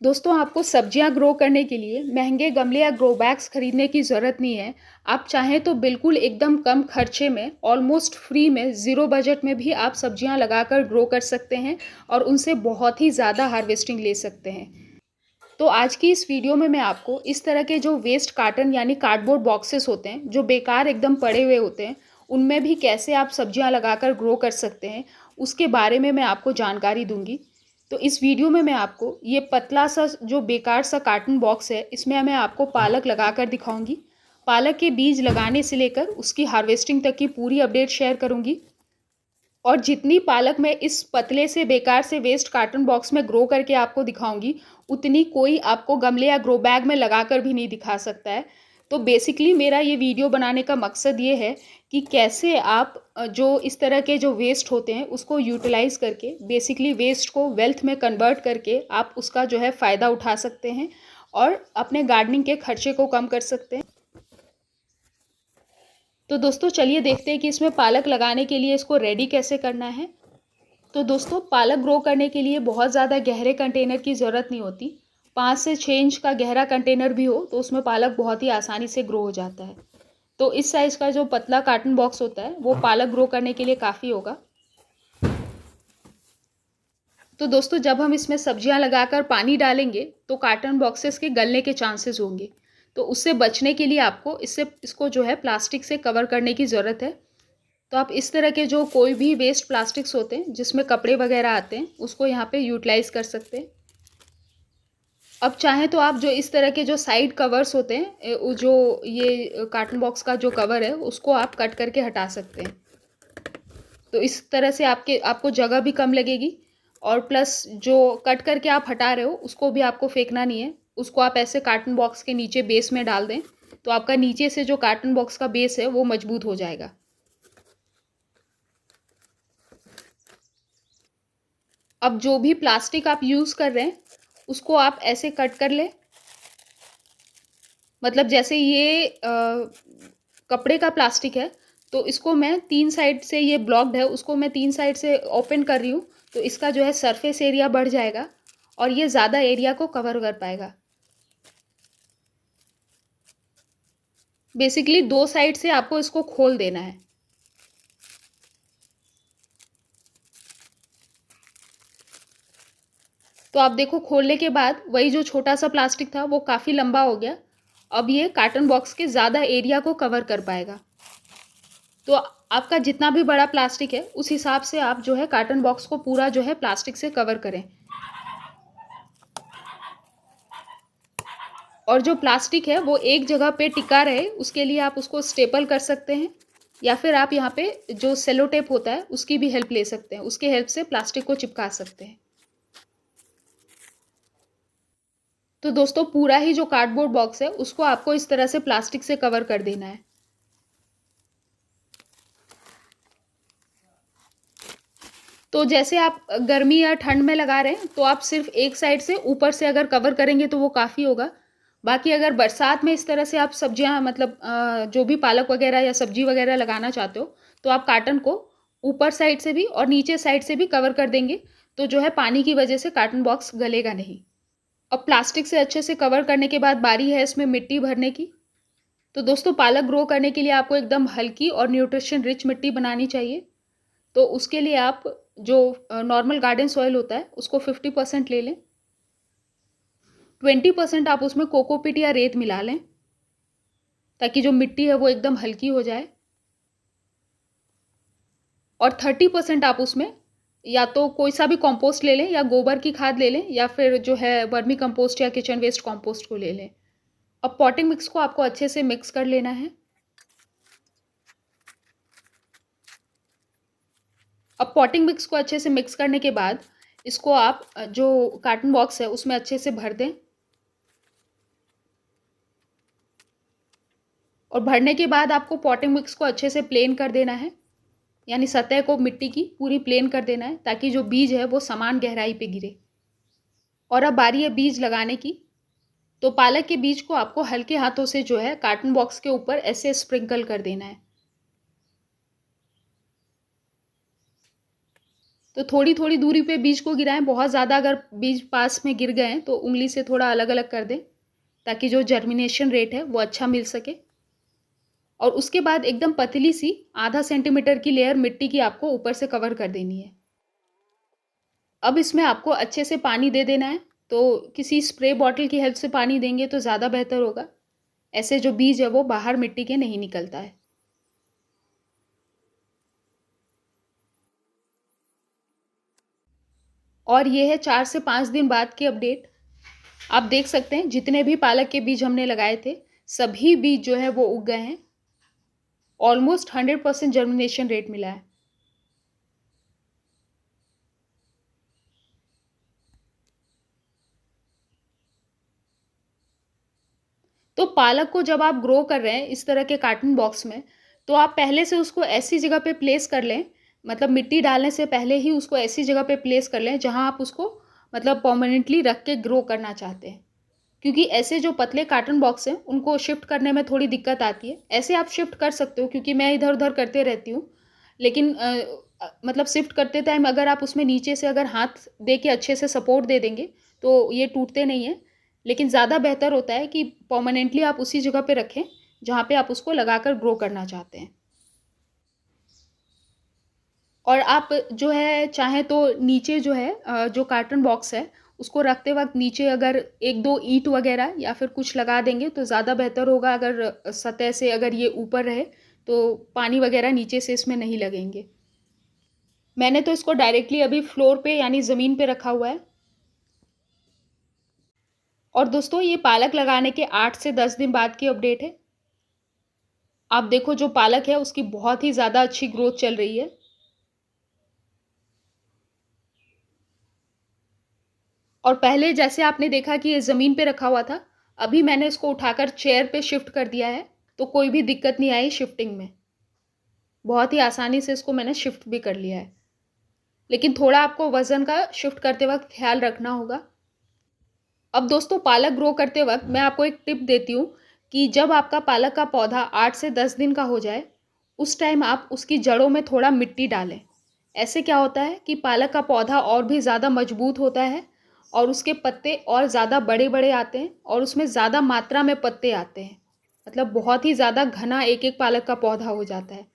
दोस्तों, आपको सब्जियां ग्रो करने के लिए महंगे गमले या ग्रो बैग्स खरीदने की ज़रूरत नहीं है। आप चाहें तो बिल्कुल एकदम कम खर्चे में, ऑलमोस्ट फ्री में, ज़ीरो बजट में भी आप सब्जियां लगाकर ग्रो कर सकते हैं और उनसे बहुत ही ज़्यादा हार्वेस्टिंग ले सकते हैं। तो आज की इस वीडियो में मैं आपको इस तरह के जो वेस्ट कार्टन यानी कार्डबोर्ड बॉक्सेस होते हैं, जो बेकार एकदम पड़े हुए होते हैं, उनमें भी कैसे आप सब्जियां लगाकर ग्रो कर सकते हैं, उसके बारे में मैं आपको जानकारी दूंगी। तो इस वीडियो में मैं आपको ये पतला सा जो बेकार सा कार्टन बॉक्स है, इसमें मैं आपको पालक लगाकर दिखाऊंगी। पालक के बीज लगाने से लेकर उसकी हार्वेस्टिंग तक की पूरी अपडेट शेयर करूंगी। और जितनी पालक मैं इस पतले से बेकार से वेस्ट कार्टन बॉक्स में ग्रो करके आपको दिखाऊंगी, उतनी कोई आपको गमले या ग्रो बैग में लगाकर भी नहीं दिखा सकता है। तो बेसिकली मेरा ये वीडियो बनाने का मकसद ये है कि कैसे आप जो इस तरह के जो वेस्ट होते हैं उसको यूटिलाइज करके, बेसिकली वेस्ट को वेल्थ में कन्वर्ट करके आप उसका जो है फ़ायदा उठा सकते हैं और अपने गार्डनिंग के खर्चे को कम कर सकते हैं। तो दोस्तों चलिए देखते हैं कि इसमें पालक लगाने के लिए इसको रेडी कैसे करना है। तो दोस्तों, पालक ग्रो करने के लिए बहुत ज़्यादा गहरे कंटेनर की ज़रूरत नहीं होती। 5 से 6 इंच का गहरा कंटेनर भी हो तो उसमें पालक बहुत ही आसानी से ग्रो हो जाता है। तो इस साइज़ का जो पतला कार्टन बॉक्स होता है वो पालक ग्रो करने के लिए काफ़ी होगा। तो दोस्तों, जब हम इसमें सब्जियां लगाकर पानी डालेंगे तो कार्टन बॉक्सेस के गलने के चांसेस होंगे। तो उससे बचने के लिए आपको इसको जो है प्लास्टिक से कवर करने की ज़रूरत है। तो आप इस तरह के जो कोई भी वेस्ट प्लास्टिक्स होते हैं जिसमें कपड़े वगैरह आते हैं उसको यहाँ पे यूटिलाइज कर सकते हैं। अब चाहें तो आप जो इस तरह के जो साइड कवर्स होते हैं, जो ये कार्टन बॉक्स का जो कवर है उसको आप कट करके हटा सकते हैं। तो इस तरह से आपको जगह भी कम लगेगी और प्लस जो कट करके आप हटा रहे हो उसको भी आपको फेंकना नहीं है। उसको आप ऐसे कार्टन बॉक्स के नीचे बेस में डाल दें तो आपका नीचे से जो कार्टन बॉक्स का बेस है वो मजबूत हो जाएगा। अब जो भी प्लास्टिक आप यूज़ कर रहे हैं उसको आप ऐसे कट कर लें। मतलब जैसे ये कपड़े का प्लास्टिक है तो इसको मैं 3 साइड से, ये ब्लॉक्ड है, उसको मैं 3 साइड से ओपन कर रही हूँ तो इसका जो है सरफेस एरिया बढ़ जाएगा और ये ज़्यादा एरिया को कवर कर पाएगा। बेसिकली 2 साइड से आपको इसको खोल देना है। तो आप देखो, खोलने के बाद वही जो छोटा सा प्लास्टिक था वो काफ़ी लंबा हो गया। अब ये कार्टन बॉक्स के ज़्यादा एरिया को कवर कर पाएगा। तो आपका जितना भी बड़ा प्लास्टिक है उस हिसाब से आप जो है कार्टन बॉक्स को पूरा जो है प्लास्टिक से कवर करें। और जो प्लास्टिक है वो एक जगह पे टिका रहे उसके लिए आप उसको स्टेपल कर सकते हैं, या फिर आप यहाँ पे जो सेलो टेप होता है उसकी भी हेल्प ले सकते हैं। उसके हेल्प से प्लास्टिक को चिपका सकते हैं। तो दोस्तों, पूरा ही जो कार्डबोर्ड बॉक्स है उसको आपको इस तरह से प्लास्टिक से कवर कर देना है। तो जैसे आप गर्मी या ठंड में लगा रहे हैं तो आप सिर्फ एक साइड से ऊपर से अगर कवर करेंगे तो वो काफ़ी होगा। बाकी अगर बरसात में इस तरह से आप सब्जियां, मतलब जो भी पालक वगैरह या सब्जी वगैरह लगाना चाहते हो तो आप कार्टन को ऊपर साइड से भी और नीचे साइड से भी कवर कर देंगे तो जो है पानी की वजह से कार्टन बॉक्स गलेगा नहीं। अब प्लास्टिक से अच्छे से कवर करने के बाद बारी है इसमें मिट्टी भरने की। तो दोस्तों, पालक ग्रो करने के लिए आपको एकदम हल्की और न्यूट्रिशन रिच मिट्टी बनानी चाहिए। तो उसके लिए आप जो नॉर्मल गार्डन सॉइल होता है उसको 50% ले लें। 20% आप उसमें कोकोपीट या रेत मिला लें ताकि जो मिट्टी है वो एकदम हल्की हो जाए। और 30% आप उसमें या तो कोई सा भी कंपोस्ट ले लें या गोबर की खाद ले लें या फिर जो है वर्मी कंपोस्ट या किचन वेस्ट कंपोस्ट को ले लें। अब पॉटिंग मिक्स को आपको अच्छे से मिक्स कर लेना है। अब पॉटिंग मिक्स को अच्छे से मिक्स करने के बाद इसको आप जो कार्टन बॉक्स है उसमें अच्छे से भर दें। और भरने के बाद आपको पॉटिंग मिक्स को अच्छे से प्लेन कर देना है, यानी सतह को मिट्टी की पूरी प्लेन कर देना है ताकि जो बीज है वो समान गहराई पे गिरे। और अब बारी है बीज लगाने की। तो पालक के बीज को आपको हल्के हाथों से जो है कार्टन बॉक्स के ऊपर ऐसे स्प्रिंकल कर देना है। तो थोड़ी-थोड़ी दूरी पे बीज को गिराएँ, बहुत ज़्यादा अगर बीज पास में गिर गए हैं तो उँगली से थोड़ा अलग-अलग कर दें, ताकि जो जर्मिनेशन रेट है वो अच्छा मिल सके। और उसके बाद एकदम पतली-सी आधा सेंटीमीटर की लेयर मिट्टी की आपको ऊपर से कवर कर देनी है। अब इसमें आपको अच्छे से पानी दे देना है, तो किसी स्प्रे बॉटल की हेल्प से पानी देंगे तो ज़्यादा बेहतर होगा। ऐसे जो बीज है वो बाहर मिट्टी के नहीं निकलता है। और ये है 4 से 5 दिन बाद की अपडेट। आप देख सकते हैं जितने भी पालक के बीज हमने लगाए थे, सभी बीज जो है वो उग गए हैं। ऑलमोस्ट 100% जर्मिनेशन रेट मिला है। तो पालक को जब आप ग्रो कर रहे हैं इस तरह के कार्टन बॉक्स में, तो आप पहले से उसको ऐसी जगह पे प्लेस कर लें, मतलब मिट्टी डालने से पहले ही उसको ऐसी जगह पे प्लेस कर लें जहाँ आप उसको मतलब परमानेंटली रख के ग्रो करना चाहते हैं। क्योंकि ऐसे जो पतले कार्टन बॉक्स हैं उनको शिफ्ट करने में थोड़ी दिक्कत आती है। ऐसे आप शिफ्ट कर सकते हो, क्योंकि मैं इधर-उधर करते रहती हूँ। लेकिन मतलब शिफ्ट करते टाइम अगर आप उसमें नीचे से अगर हाथ दे के अच्छे से सपोर्ट दे देंगे, तो ये टूटते नहीं हैं। लेकिन ज़्यादा बेहतर होता है कि परमानेंटली आप उसी जगह पे रखें, जहाँ पे आप उसको लगाकर ग्रो करना चाहते हैं। और आप जो है चाहें तो नीचे जो है जो कार्टन बॉक्स है, उसको रखते वक़्त नीचे अगर 1-2 ईंट वग़ैरह या फिर कुछ लगा देंगे तो ज़्यादा बेहतर होगा। अगर सतह से अगर ये ऊपर रहे, तो पानी वग़ैरह नीचे से इसमें नहीं लगेंगे। मैंने तो इसको डायरेक्टली अभी फ्लोर पे यानी ज़मीन पे रखा हुआ है। और दोस्तों ये पालक लगाने के 8 से 10 दिन बाद की अपडेट है। आप देखो जो पालक है उसकी बहुत ही ज़्यादा अच्छी ग्रोथ चल रही है। और पहले जैसे आपने देखा कि ये ज़मीन पे रखा हुआ था, अभी मैंने इसको उठाकर चेयर पे शिफ्ट कर दिया है, तो कोई भी दिक्कत नहीं आई शिफ्टिंग में। बहुत ही आसानी से इसको मैंने शिफ्ट भी कर लिया है। लेकिन थोड़ा आपको वज़न का शिफ्ट करते वक़्त ख़्याल रखना होगा। अब दोस्तों पालक ग्रो करते वक़्त मैं आपको एक टिप देती हूँ कि जब आपका पालक का पौधा 8 से 10 दिन का हो जाए, उस टाइम आप उसकी जड़ों में थोड़ा मिट्टी डालें। ऐसे क्या होता है कि पालक का पौधा और भी ज़्यादा मजबूत होता है और उसके पत्ते और ज़्यादा बड़े-बड़े आते हैं और उसमें ज़्यादा मात्रा में पत्ते आते हैं। मतलब बहुत ही ज़्यादा घना एक-एक पालक का पौधा हो जाता है।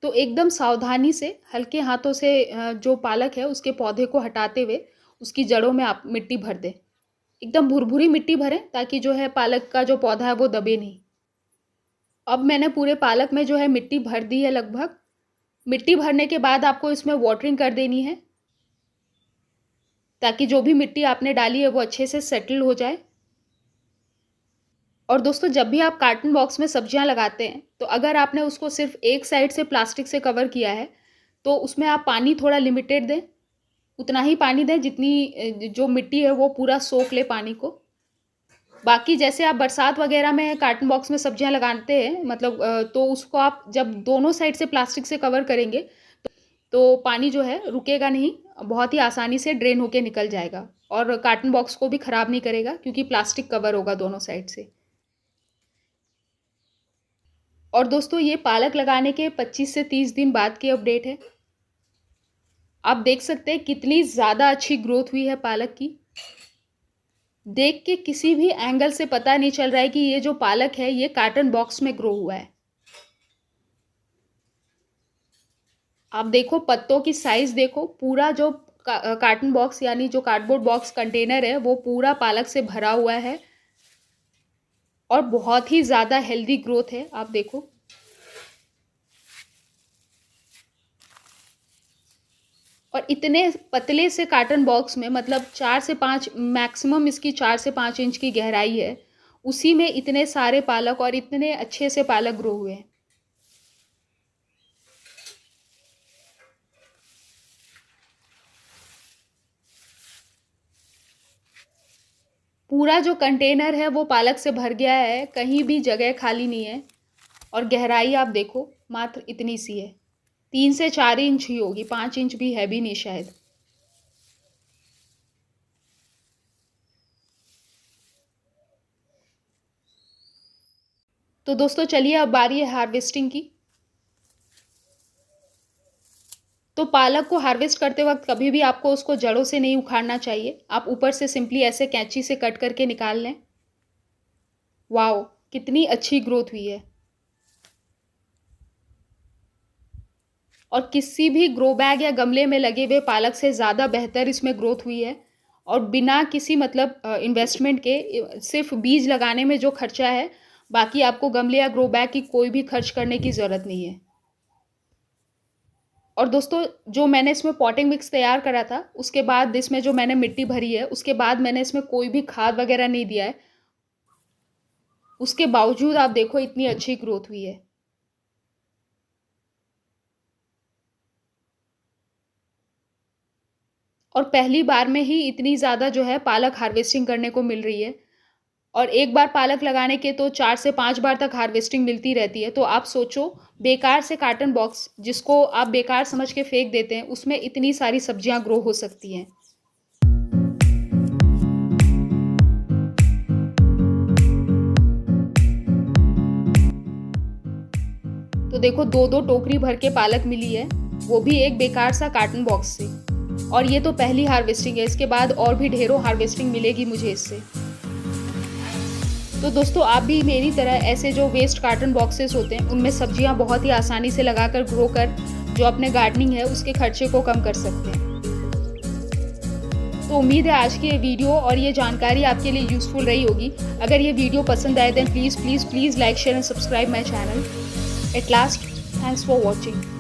तो एकदम सावधानी से हल्के हाथों से जो पालक है उसके पौधे को हटाते हुए उसकी जड़ों में आप मिट्टी भर दें। एकदम भुरभुरी मिट्टी भरें ताकि जो है पालक का जो पौधा है वो दबे नहीं। अब मैंने पूरे पालक में जो है मिट्टी भर दी है लगभग। मिट्टी भरने के बाद आपको इसमें वाटरिंग कर देनी है, ताकि जो भी मिट्टी आपने डाली है वो अच्छे से सेटल हो जाए। और दोस्तों जब भी आप कार्टन बॉक्स में सब्जियां लगाते हैं, तो अगर आपने उसको सिर्फ एक साइड से प्लास्टिक से कवर किया है, तो उसमें आप पानी थोड़ा लिमिटेड दें। उतना ही पानी दें जितनी जो मिट्टी है वो पूरा सोख ले पानी को। बाकी जैसे आप बरसात वगैरह में कार्टन बॉक्स में सब्जियां लगाते हैं, मतलब तो उसको आप जब दोनों साइड से प्लास्टिक से कवर करेंगे, तो पानी जो है रुकेगा नहीं, बहुत ही आसानी से ड्रेन होके निकल जाएगा और कार्टन बॉक्स को भी ख़राब नहीं करेगा, क्योंकि प्लास्टिक कवर होगा दोनों साइड से। और दोस्तों ये पालक लगाने के 25 से 30 दिन बाद की अपडेट है। आप देख सकते हैं कितनी ज़्यादा अच्छी ग्रोथ हुई है पालक की। देख के किसी भी एंगल से पता नहीं चल रहा है कि ये जो पालक है ये कार्टन बॉक्स में ग्रो हुआ है। आप देखो पत्तों की साइज देखो, पूरा जो कार्टन बॉक्स यानी जो कार्डबोर्ड बॉक्स कंटेनर है वो पूरा पालक से भरा हुआ है और बहुत ही ज़्यादा हेल्दी ग्रोथ है। आप देखो और इतने पतले से कार्टन बॉक्स में, मतलब 4 से 5 मैक्सिमम इसकी 4 से 5 इंच की गहराई है, उसी में इतने सारे पालक और इतने अच्छे से पालक ग्रो हुए हैं। पूरा जो कंटेनर है वो पालक से भर गया है, कहीं भी जगह खाली नहीं है। और गहराई आप देखो मात्र इतनी सी है, 3 से 4 इंच ही होगी, 5 इंच भी है भी नहीं शायद। तो दोस्तों चलिए अब बारी है हार्वेस्टिंग की। तो पालक को हार्वेस्ट करते वक़्त कभी भी आपको उसको जड़ों से नहीं उखाड़ना चाहिए। आप ऊपर से सिंपली ऐसे कैंची से कट करके निकाल लें। वॉव! कितनी अच्छी ग्रोथ हुई है। और किसी भी ग्रो बैग या गमले में लगे हुए पालक से ज़्यादा बेहतर इसमें ग्रोथ हुई है। और बिना किसी मतलब इन्वेस्टमेंट के सिर्फ बीज लगाने में जो खर्चा है, बाकी आपको गमले या ग्रो बैग की कोई भी खर्च करने की ज़रूरत नहीं है। और दोस्तों, जो मैंने इसमें पॉटिंग मिक्स तैयार करा था, उसके बाद इसमें जो मैंने मिट्टी भरी है, उसके बाद मैंने इसमें कोई भी खाद वगैरह नहीं दिया है। उसके बावजूद आप देखो इतनी अच्छी ग्रोथ हुई है। और पहली बार में ही इतनी ज़्यादा जो है पालक हार्वेस्टिंग करने को मिल रही है। और एक बार पालक लगाने के तो 4 से 5 बार तक हार्वेस्टिंग मिलती रहती है। तो आप सोचो, बेकार से कार्टन बॉक्स जिसको आप बेकार समझ के फेंक देते हैं, उसमें इतनी सारी सब्जियां ग्रो हो सकती हैं। तो देखो, 2-2 टोकरी भर के पालक मिली है, वो भी एक बेकार सा कार्टन बॉक्स से। और ये तो पहली हार्वेस्टिंग है, इसके बाद और भी ढेरों हार्वेस्टिंग मिलेगी मुझे इससे। तो दोस्तों, आप भी मेरी तरह ऐसे जो वेस्ट कार्टन बॉक्सेस होते हैं, उनमें सब्जियां बहुत ही आसानी से लगाकर ग्रो कर जो अपने गार्डनिंग है उसके खर्चे को कम कर सकते हैं। तो उम्मीद है आज की ये वीडियो और ये जानकारी आपके लिए यूज़फुल रही होगी। अगर ये वीडियो पसंद आए then please like, share and subscribe my channel. At last, thanks for watching.